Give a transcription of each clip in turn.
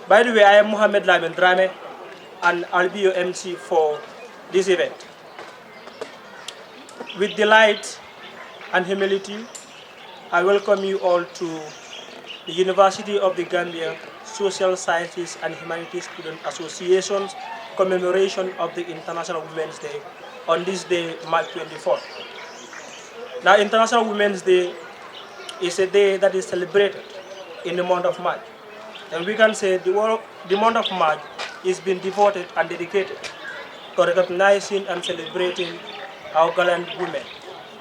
By the way, I am Mohamed Lamin Drame, and I'll be your MC for this event. With delight and humility, I welcome you all to the University of the Gambia Social Sciences and Humanities Student Association's commemoration of the International Women's Day on this day, March 24th. Now, International Women's Day is a day that is celebrated in the month of March. And we can say the month of March is being devoted and dedicated to recognizing and celebrating our gallant women,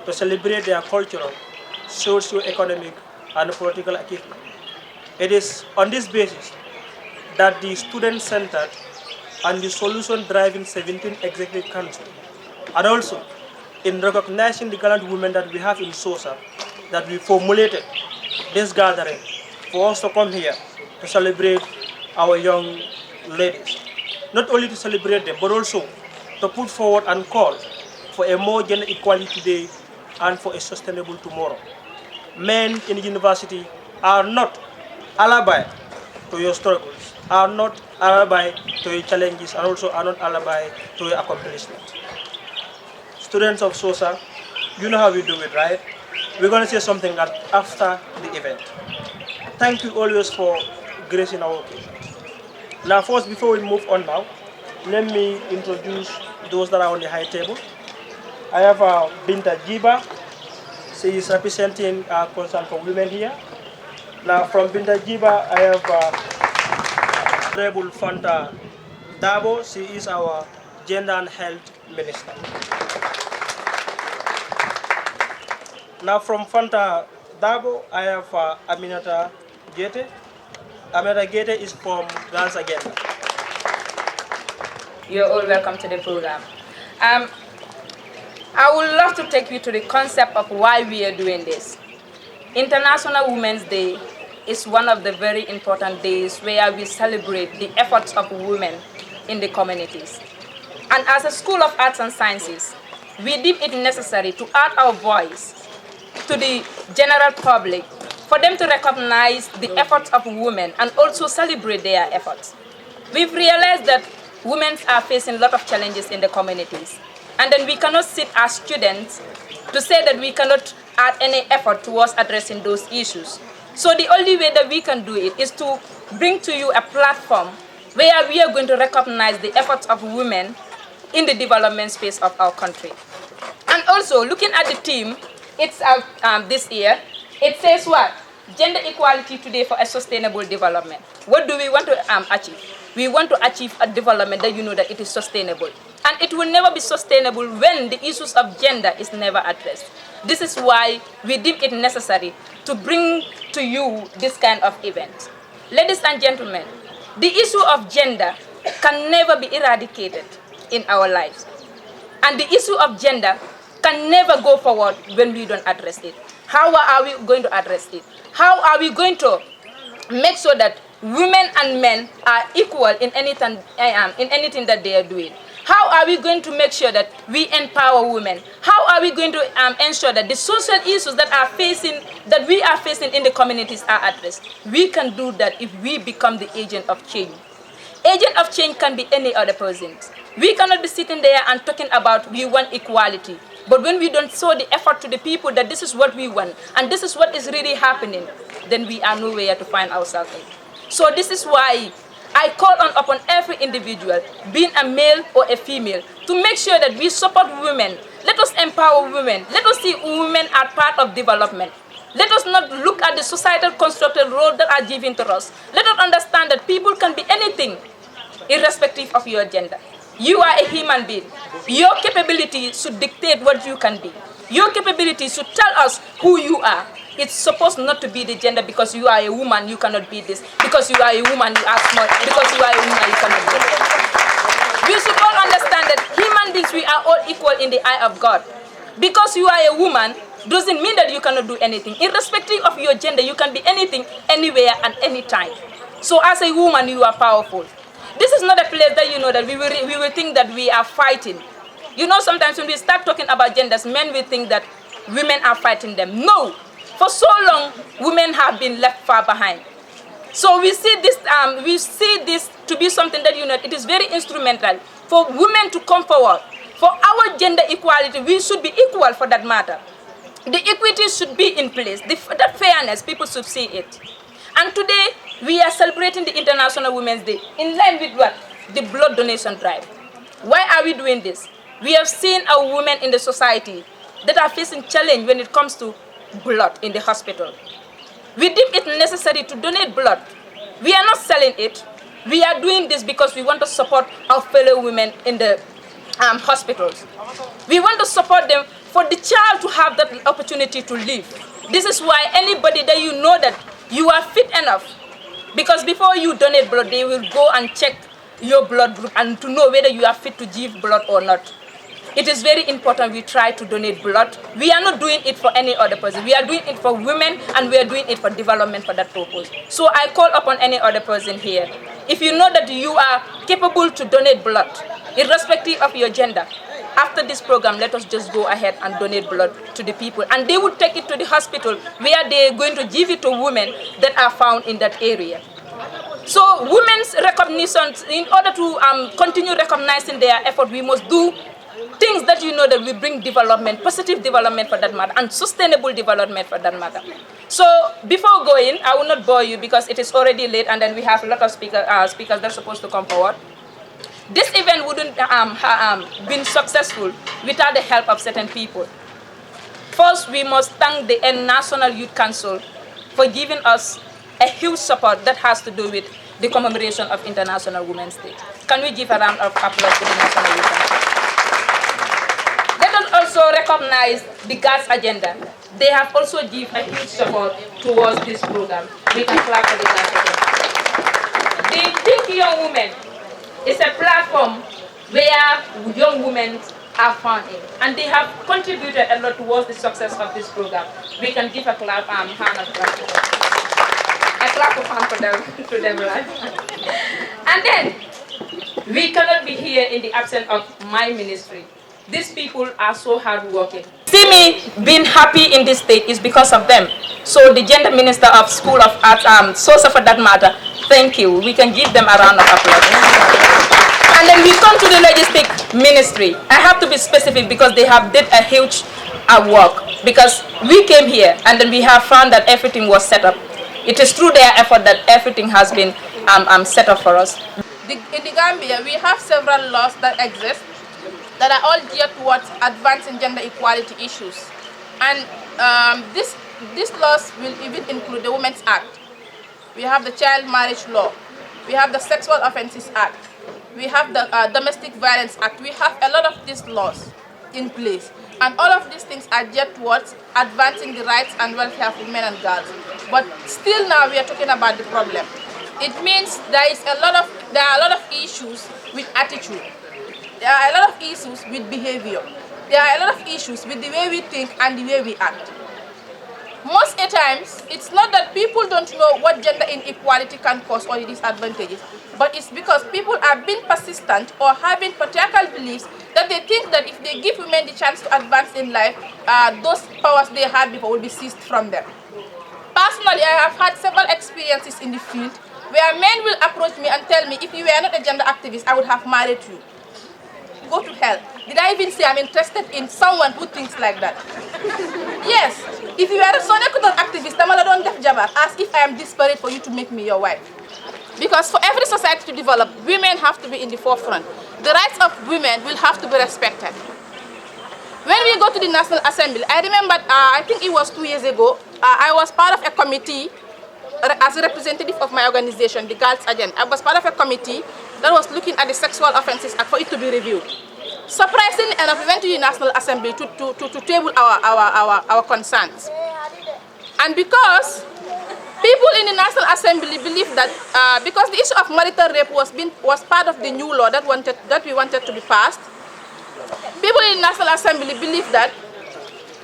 to celebrate their cultural, socio-economic, and political achievement. It is on this basis that the student-centered and the solution-driving 17th Executive Council, and also in recognizing the gallant women that we have in SoSHSA, that we formulated this gathering for us to come here to celebrate our young ladies. Not only to celebrate them, but also to put forward and call for a more gender equality today and for a sustainable tomorrow. Men in the university are not alibi to your struggles, are not alibi to your challenges, and also are not alibi to your accomplishments. Students of SoSHSA, you know how we do it, right? We're going to say something after the event. Thank you always for gracing our occasion. Now, first, before we move on now, let me introduce those that are on the high table. I have Binta Jiba. She is representing Concern for Women here. Now, from Binta Jiba, I have Honorable Fanta Dabo. She is our Gender and Health Minister. Now, from Fanta Dabo, I have Aminata Gete. Aminata Gete is from Girls Agenda. You're all welcome to the program. I would love to take you to the concept of why we are doing this. International Women's Day is one of the very important days where we celebrate the efforts of women in the communities. And as a School of Arts and Sciences, we deem it necessary to add our voice to the general public for them to recognize the efforts of women and also celebrate their efforts. We've realized that women are facing a lot of challenges in the communities. And then we cannot sit as students to say that we cannot add any effort towards addressing those issues. So the only way that we can do it is to bring to you a platform where we are going to recognize the efforts of women in the development space of our country. And also, looking at the theme, it's this year, it says what? Gender equality today for a sustainable development. What do we want to achieve? We want to achieve a development that you know that it is sustainable. And it will never be sustainable when the issues of gender is never addressed. This is why we deem it necessary to bring to you this kind of event. Ladies and gentlemen, the issue of gender can never be eradicated in our lives. And the issue of gender can never go forward when we don't address it. How are we going to address it? How are we going to make sure that women and men are equal in anything that they are doing? How are we going to make sure that we empower women? How are we going to ensure that the social issues that we are facing in the communities are addressed? We can do that if we become the agent of change. Agent of change can be any other person. We cannot be sitting there and talking about we want equality. But when we don't show the effort to the people that this is what we want and this is what is really happening, then we are nowhere to find ourselves in. So this is why I call upon every individual, being a male or a female, to make sure that we support women. Let us empower women. Let us see women as part of development. Let us not look at the societal constructed role that are given to us. Let us understand that people can be anything, irrespective of your gender. You are a human being. Your capability should dictate what you can be. Your capability should tell us who you are. It's supposed not to be the gender because you are a woman, you cannot be this. Because you are a woman, you are small. Because you are a woman, you cannot be this. We should all understand that human beings, we are all equal in the eye of God. Because you are a woman doesn't mean that you cannot do anything. Irrespective of your gender, you can be anything, anywhere, and anytime. So as a woman, you are powerful. This is not a place that you know that we will think that we are fighting. You know, sometimes when we start talking about genders, men will think that women are fighting them. No. For so long, women have been left far behind. So we see this to be something that, it is very instrumental for women to come forward. For our gender equality, we should be equal for that matter. The equity should be in place. That fairness, people should see it. And today, we are celebrating the International Women's Day in line with what? The blood donation drive. Why are we doing this? We have seen our women in the society that are facing challenge when it comes to blood in the hospital. We deem it necessary to donate blood. We are not selling it. We are doing this because we want to support our fellow women in the hospitals. We want to support them for the child to have that opportunity to live. This is why anybody that you know that you are fit enough, because before you donate blood, they will go and check your blood group and to know whether you are fit to give blood or not. It is very important we try to donate blood. We are not doing it for any other person. We are doing it for women, and we are doing it for development for that purpose. So I call upon any other person here. If you know that you are capable to donate blood, irrespective of your gender, after this program, let us just go ahead and donate blood to the people. And they would take it to the hospital where they are going to give it to women that are found in that area. So women's recognition, in order to continue recognizing their effort, we must do things that that will bring development, positive development for that matter, and sustainable development for that matter. So before going, I will not bore you because it is already late, and then we have a lot of speakers that are supposed to come forward. This event wouldn't have been successful without the help of certain people. First, we must thank the National Youth Council for giving us a huge support that has to do with the commemoration of International Women's Day. Can we give a round of applause to the National Youth Council? Let us also recognize the GATS agenda. They have also given a huge support towards this program. We can clap for the GATS agenda. The Think Young Women is a platform where young women are found in, and they have contributed a lot towards the success of this program. We can give a clap hand of clap to them. A clap of hand to them, right? And then, we cannot be here in the absence of my ministry. These people are so hardworking. See me being happy in this state is because of them. So the Gender Minister of School of Arts, SoSHSA for that matter, thank you. We can give them a round of applause. And then we come to the Logistic Ministry. I have to be specific because they have did a huge work. Because we came here and then we have found that everything was set up. It is through their effort that everything has been set up for us. In the Gambia, we have several laws that exist that are all geared towards advancing gender equality issues. And these laws will even include the Women's Act. We have the Child Marriage Law. We have the Sexual Offences Act. We have the Domestic Violence Act. We have a lot of these laws in place. And all of these things are geared towards advancing the rights and welfare of women and girls. But still now we are talking about the problem. It means there are a lot of issues with attitude. There are a lot of issues with behavior. There are a lot of issues with the way we think and the way we act. Most of the times, it's not that people don't know what gender inequality can cause or the disadvantages, but it's because people are being persistent or having patriarchal beliefs that they think that if they give women the chance to advance in life, those powers they had before will be seized from them. Personally, I have had several experiences in the field where men will approach me and tell me, if you were not a gender activist, I would have married you. Go to hell. Did I even say I'm interested in someone who thinks like that? Yes. If you are a Sonekutan activist, don't def jabar, ask if I am desperate for you to make me your wife. Because for every society to develop, women have to be in the forefront. The rights of women will have to be respected. When we go to the National Assembly, I remember, I think it was 2 years ago, I was part of a committee as a representative of my organization, the Girls Agenda. I was part of a committee that was looking at the Sexual Offences Act for it to be reviewed. Surprisingly enough, we went to the National Assembly to table our concerns. And because people in the National Assembly believe that because the issue of marital rape was part of the new law that we wanted to be passed, people in the National Assembly believe that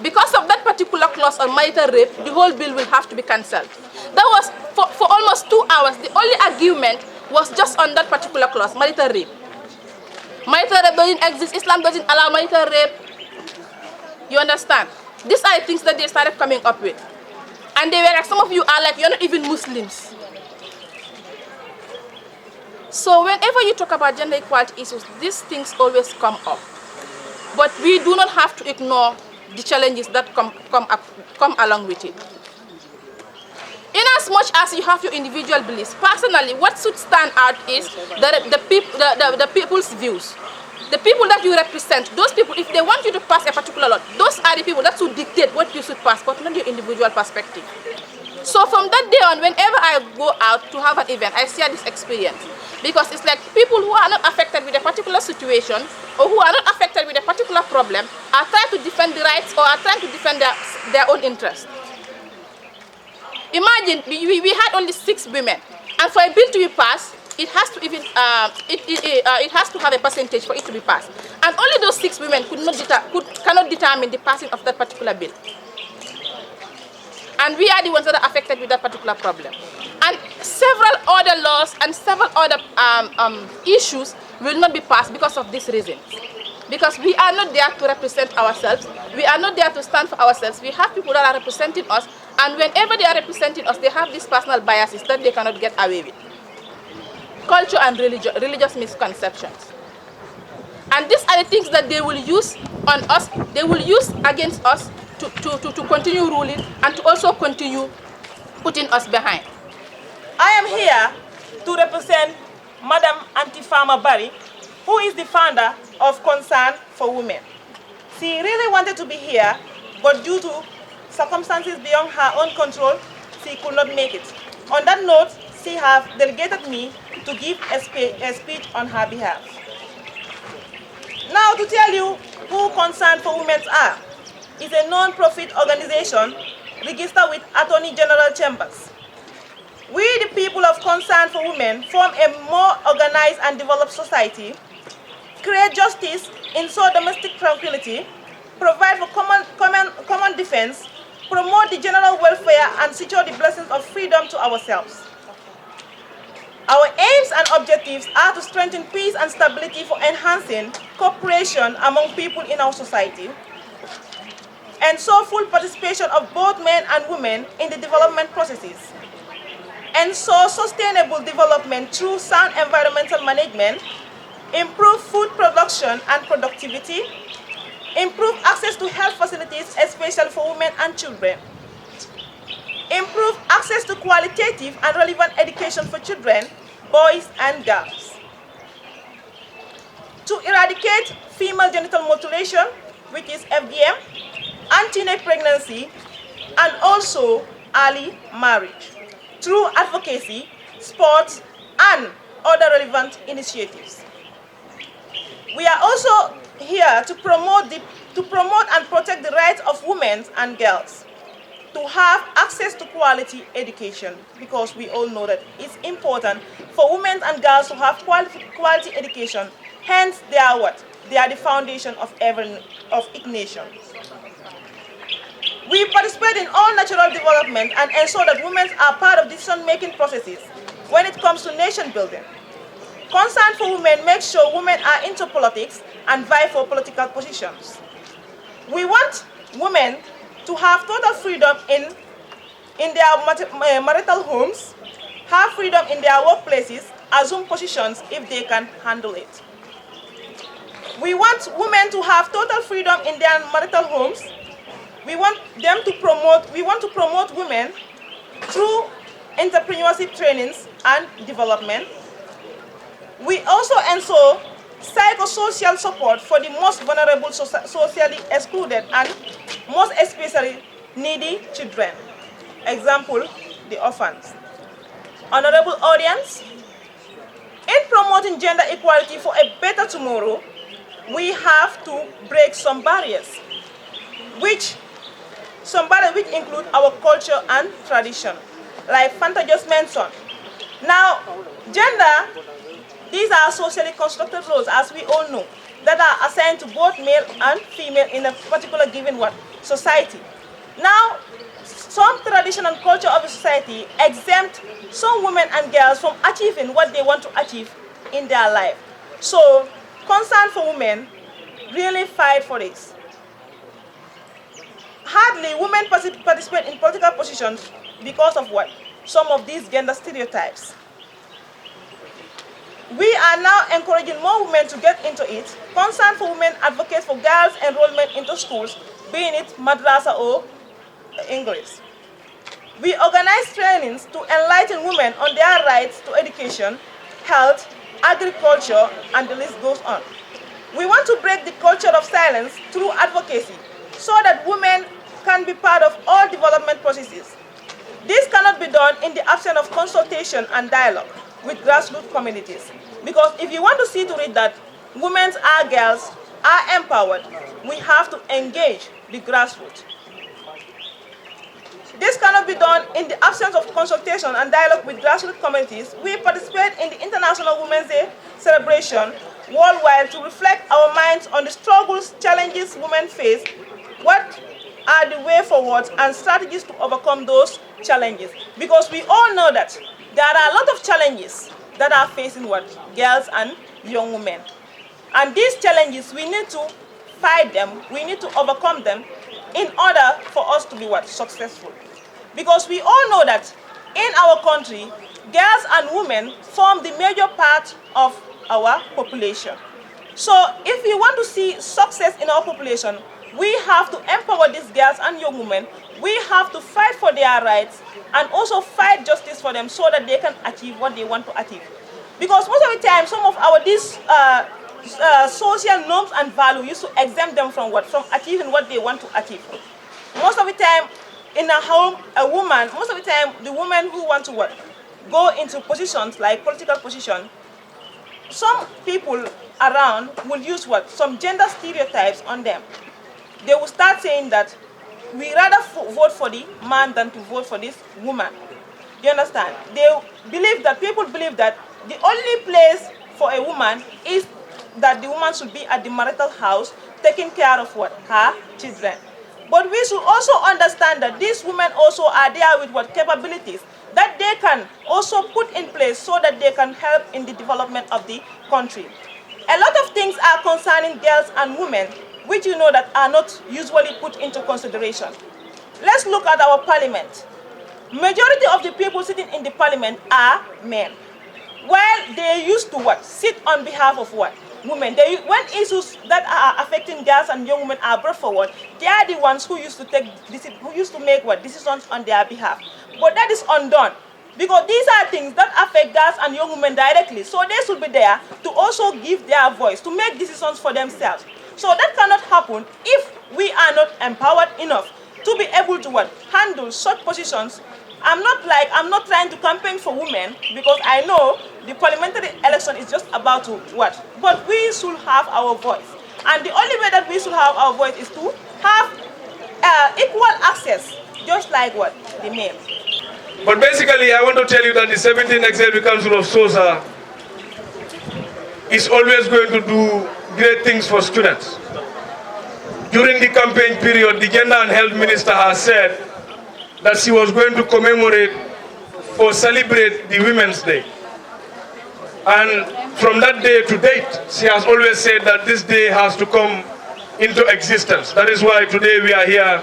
because of that particular clause on marital rape, the whole bill will have to be cancelled. That was for almost 2 hours. The only argument was just on that particular clause, marital rape. Marital rape doesn't exist. Islam doesn't allow marital rape. You understand? These are things that they started coming up with. And they were like, some of you are like, you're not even Muslims. So whenever you talk about gender equality issues, these things always come up. But we do not have to ignore the challenges that come along with it. In as much as you have your individual beliefs, personally, what should stand out is the people's views. The people that you represent, those people, if they want you to pass a particular law, those are the people that should dictate what you should pass, but not your individual perspective. So from that day on, whenever I go out to have an event, I share this experience. Because it's like people who are not affected with a particular situation or who are not affected with a particular problem are trying to defend the rights or are trying to defend their own interests. Imagine we had only 6 women, and for a bill to be passed, it has to even it has to have a percentage for it to be passed, and only those 6 women cannot determine the passing of that particular bill. And we are the ones that are affected with that particular problem. And several other laws and several other issues will not be passed because of this reason. Because we are not there to represent ourselves. We are not there to stand for ourselves. We have people that are representing us, and whenever they are representing us, they have these personal biases that they cannot get away with. Culture and religious misconceptions. And these are the things that they will use on us, they will use against us to continue ruling and to also continue putting us behind. I am here to represent Madam Antifama Barry, who is the founder of Concern for Women. She really wanted to be here, but due to circumstances beyond her own control, she could not make it. On that note, she has delegated me to give a speech on her behalf. Now, to tell you who Concern for Women are, is a non-profit organization registered with Attorney General Chambers. We, the people of Concern for Women, form a more organized and developed society, create justice, ensure domestic tranquility, provide for common defense, promote the general welfare, and secure the blessings of freedom to ourselves. Our aims and objectives are to strengthen peace and stability for enhancing cooperation among people in our society, ensure full participation of both men and women in the development processes, ensure sustainable development through sound environmental management, improve food production and productivity, improve access to health facilities, especially for women and children, improve access to qualitative and relevant education for children, boys and girls, to eradicate female genital mutilation, which is FGM, antenatal pregnancy, and also early marriage, through advocacy, sports, and other relevant initiatives. We are also here to promote and protect the rights of women and girls to have access to quality education, because we all know that it's important for women and girls to have quality education. Hence, they are what? They are the foundation of each nation. We participate in all natural development and ensure that women are part of decision-making processes when it comes to nation building. Concern for Women makes sure women are into politics and vie for political positions. We want women to have total freedom in their marital homes, have freedom in their workplaces, assume positions if they can handle it. We want women to have total freedom in their marital homes. We want to promote women through entrepreneurship trainings and development. We also ensure psychosocial support for the most vulnerable, socially excluded, and most especially needy children. Example, the orphans. Honorable audience, in promoting gender equality for a better tomorrow, we have to break some barriers, which include our culture and tradition, like Fanta just mentioned. Now, gender, these are socially constructed roles, as we all know, that are assigned to both male and female in a particular given society. Now, some tradition and culture of a society exempt some women and girls from achieving what they want to achieve in their life. So, Concern for Women really fight for this. Hardly women participate in political positions because of what? Some of these gender stereotypes. We are now encouraging more women to get into it. Concern for Women advocates for girls' enrollment into schools, being it madrasa or English. We organize trainings to enlighten women on their rights to education, health, agriculture, and the list goes on. We want to break the culture of silence through advocacy so that women can be part of all development processes. This cannot be done in the absence of consultation and dialogue with grassroots communities. Because if you want to see to it that women are girls, are empowered, we have to engage the grassroots. This cannot be done in the absence of consultation and dialogue with grassroots communities. We participate in the International Women's Day celebration worldwide to reflect our minds on the struggles, challenges women face, what are the way forward, and strategies to overcome those challenges. Because we all know that there are a lot of challenges that are facing girls and young women. And these challenges, we need to fight them, we need to overcome them in order for us to be successful. Because we all know that in our country, girls and women form the major part of our population. So if we want to see success in our population, we have to empower these girls and young women. We have to fight for their rights and also fight justice for them so that they can achieve what they want to achieve. Because most of the time, some of these social norms and values used to exempt them from achieving what they want to achieve. Most of the time, in a home, most of the time, the women who want to go into positions like political position, some people around will use some gender stereotypes on them. They will start saying that we rather vote for the man than to vote for this woman. Do you understand? People believe that the only place for a woman is that the woman should be at the marital house taking care of her children. But we should also understand that these women also are there with capabilities that they can also put in place so that they can help in the development of the country. A lot of things are concerning girls and women which you know that are not usually put into consideration. Let's look at our parliament. Majority of the people sitting in the parliament are men. While they used to sit on behalf of women. When issues that are affecting girls and young women are brought forward, they are the ones who used to make decisions on their behalf. But that is undone. Because these are things that affect girls and young women directly. So they should be there to also give their voice, to make decisions for themselves. So that cannot happen if we are not empowered enough to be able to handle such positions. I'm not trying to campaign for women because I know the parliamentary election is just about to but we should have our voice. And the only way that we should have our voice is to have equal access, just like the men. But basically, I want to tell you that the 17th Executive Council of SoSHSA is always going to do great things for students. During the campaign period, the Gender and Health Minister has said that she was going to commemorate or celebrate the Women's Day. And from that day to date, she has always said that this day has to come into existence. That is why today we are here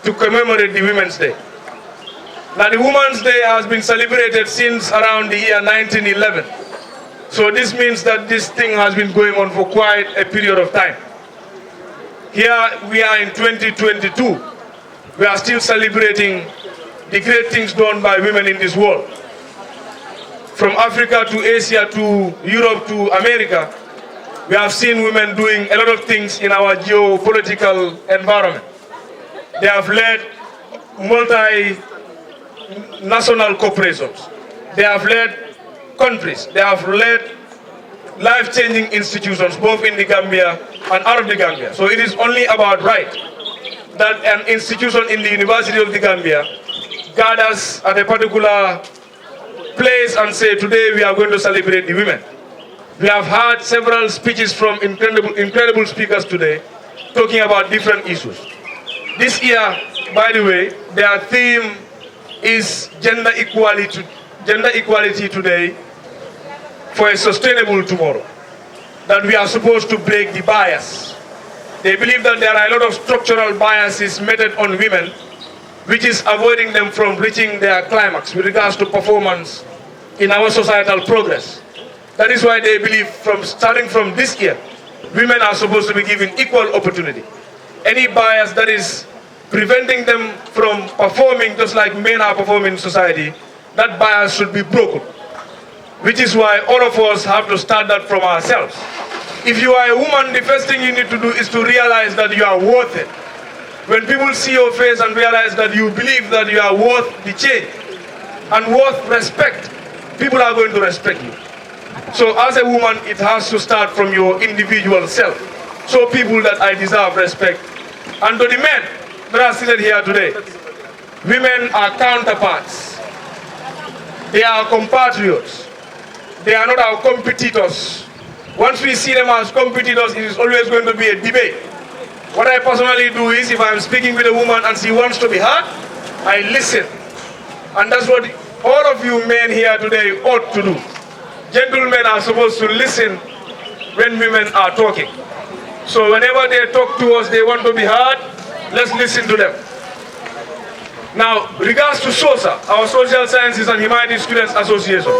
to commemorate the Women's Day. Now the Women's Day has been celebrated since around the year 1911. So this means that this thing has been going on for quite a period of time. Here we are in 2022. We are still celebrating the great things done by women in this world. From Africa to Asia to Europe to America, we have seen women doing a lot of things in our geopolitical environment. They have led multinational corporations. They have led countries. They have led life-changing institutions, both in the Gambia and out of the Gambia. So it is only about right that an institution in the University of the Gambia gathers at a particular place and say, today we are going to celebrate the women. We have had several speeches from incredible speakers today talking about different issues. This year, by the way, their theme is gender equality today for a sustainable tomorrow. That we are supposed to break the bias. They believe that there are a lot of structural biases meted on women, which is avoiding them from reaching their climax with regards to performance in our societal progress. That is why they believe starting from this year, women are supposed to be given equal opportunity. Any bias that is preventing them from performing just like men are performing in society, that bias should be broken. Which is why all of us have to start that from ourselves. If you are a woman, the first thing you need to do is to realize that you are worth it. When people see your face and realize that you believe that you are worth the change and worth respect, people are going to respect you. So as a woman, it has to start from your individual self. Show people that I deserve respect. And to the men that are seated here today, women are counterparts. They are compatriots. They are not our competitors. Once we see them as competitors, it is always going to be a debate. What I personally do is, if I'm speaking with a woman and she wants to be heard, I listen. And that's what all of you men here today ought to do. Gentlemen are supposed to listen when women are talking. So whenever they talk to us, they want to be heard, let's listen to them. Now, regards to SoSHSA, our Social Sciences and Humanities Students Association,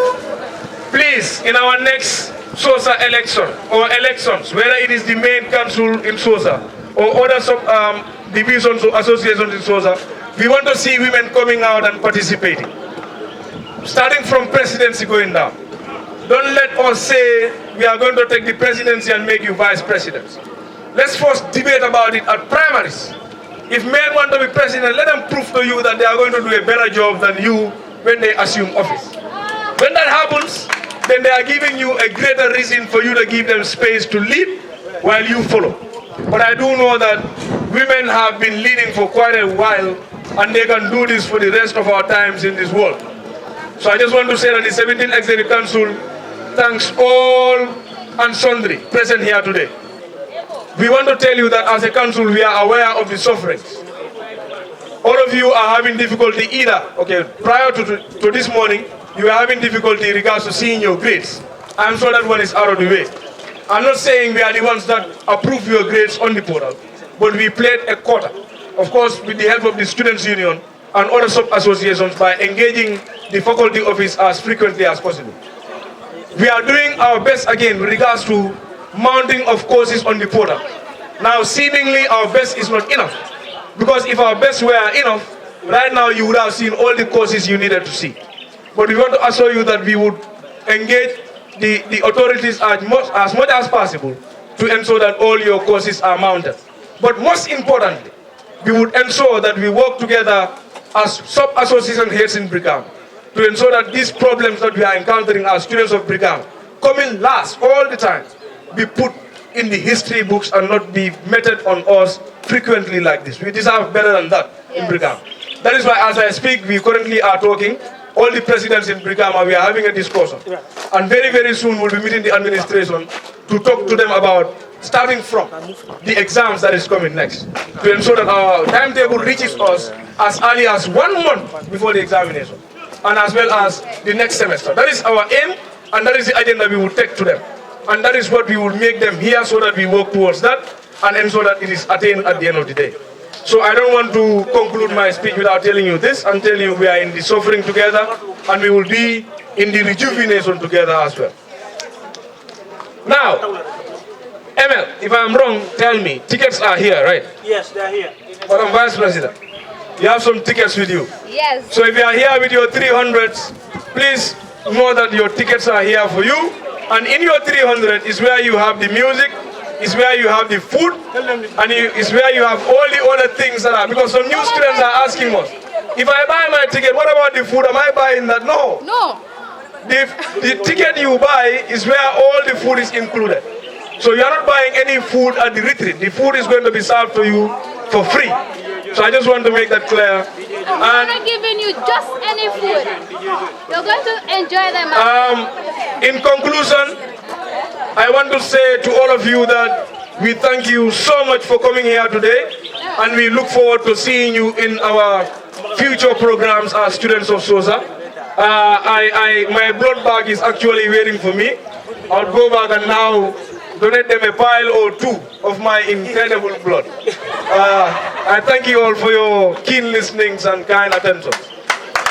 please, in our next SoSHSA election or elections, whether it is the main council in SoSHSA or other divisions or associations in SoSHSA, we want to see women coming out and participating. Starting from presidency going down. Don't let us say we are going to take the presidency and make you vice presidents. Let's first debate about it at primaries. If men want to be president, let them prove to you that they are going to do a better job than you when they assume office. When that happens, then they are giving you a greater reason for you to give them space to lead while you follow. But I do know that women have been leading for quite a while, and they can do this for the rest of our times in this world. So I just want to say that the 17th Executive Council thanks all and sundry present here today. We want to tell you that as a council, we are aware of the sufferings. All of you are having difficulty prior to this morning, you are having difficulty in regards to seeing your grades. I'm sure that one is out of the way. I'm not saying we are the ones that approve your grades on the portal, but we played a quota. Of course, with the help of the Students' Union and other sub-associations by engaging the faculty office as frequently as possible. We are doing our best again with regards to mounting of courses on the portal. Now, seemingly our best is not enough, because if our best were enough, right now you would have seen all the courses you needed to see. But we want to assure you that we would engage the authorities as much as possible to ensure that all your courses are mounted. But most importantly, we would ensure that we work together as sub-association heads in Brigham to ensure that these problems that we are encountering as students of Brigham, coming last all the time, be put in the history books and not be meted on us frequently like this. We deserve better than that in Brigham. That is why, as I speak, we currently are talking, all the presidents in Brigham, we are having a discussion. And very, very soon we'll be meeting the administration to talk to them about starting from the exams that is coming next, to ensure that our timetable reaches us as early as 1 month before the examination, and as well as the next semester. That is our aim, and that is the agenda we will take to them. And that is what we will make them hear, so that we work towards that and ensure that it is attained at the end of the day. So I don't want to conclude my speech without telling you this and telling you we are in the suffering together, and we will be in the rejuvenation together as well. Now, Emil, if I'm wrong, tell me. Tickets are here, right? Yes, they are here. Madam Vice President, you have some tickets with you. Yes. So if you are here with your 300s, please know that your tickets are here for you. And in your 300 is where you have the music, is where you have the food, and is where you have all the other things that are, because some new students are asking us, if I buy my ticket, what about the food? Am I buying that? No. No. The ticket you buy is where all the food is included. So you are not buying any food at the retreat. The food is going to be served to you for free. So I just want to make that clear. I'm not giving you just any food. You're going to enjoy them. In conclusion, I want to say to all of you that we thank you so much for coming here today, and we look forward to seeing you in our future programs as students of SoSHSA. My blood bag is actually waiting for me. I'll go back and now donate them a pile or two of my incredible blood. I thank you all for your keen listenings and kind attention.